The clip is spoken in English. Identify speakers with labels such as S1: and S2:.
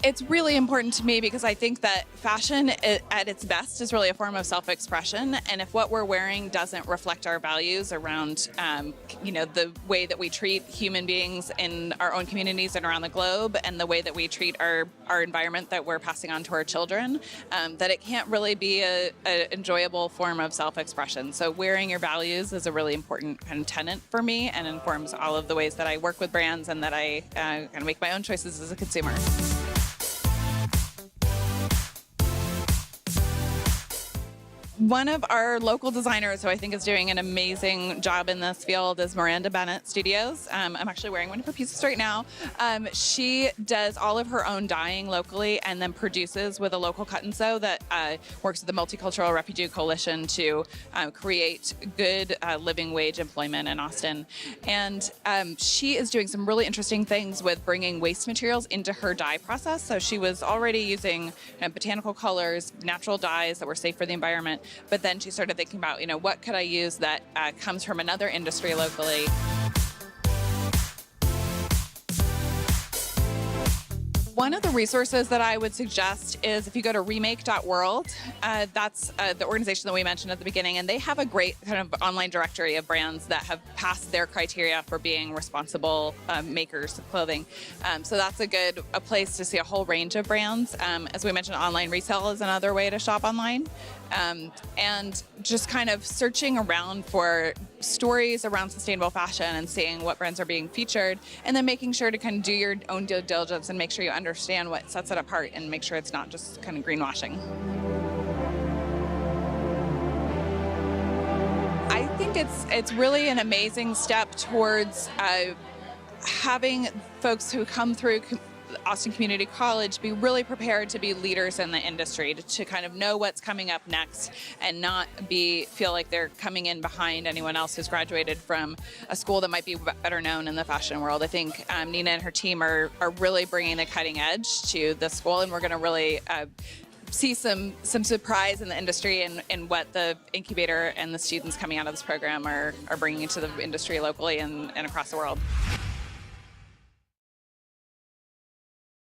S1: It's really important to me because I think that fashion at its best is really a form of self-expression. And if what we're wearing doesn't reflect our values around, the way that we treat human beings in our own communities and around the globe, and the way that we treat our environment that we're passing on to our children, that it can't really be an enjoyable form of self-expression. So wearing your values is a really important kind of tenet for me, and informs all of the ways that I work with brands and that I kind of make my own choices as a consumer. One of our local designers who I think is doing an amazing job in this field is Miranda Bennett Studios. I'm actually wearing one of her pieces right now. She does all of her own dyeing locally and then produces with a local cut and sew that works with the Multicultural Refugee Coalition to create good living wage employment in Austin. And she is doing some really interesting things with bringing waste materials into her dye process. So she was already using botanical colors, natural dyes that were safe for the environment. But then she started thinking about, what could I use that comes from another industry locally? One of the resources that I would suggest is if you go to remake.world, that's the organization that we mentioned at the beginning, and they have a great kind of online directory of brands that have passed their criteria for being responsible makers of clothing. So that's a place to see a whole range of brands. As we mentioned, online resale is another way to shop online. And just kind of searching around for stories around sustainable fashion and seeing what brands are being featured, and then making sure to kind of do your own due diligence and make sure you understand what sets it apart and make sure it's not just kind of greenwashing. I think it's really an amazing step towards having folks who come through Austin Community College be really prepared to be leaders in the industry, to kind of know what's coming up next and not feel like they're coming in behind anyone else who's graduated from a school that might be better known in the fashion world. I think Nina and her team are really bringing the cutting edge to the school, and we're going to really see some surprise in the industry and what the incubator and the students coming out of this program are bringing into the industry locally and across the world.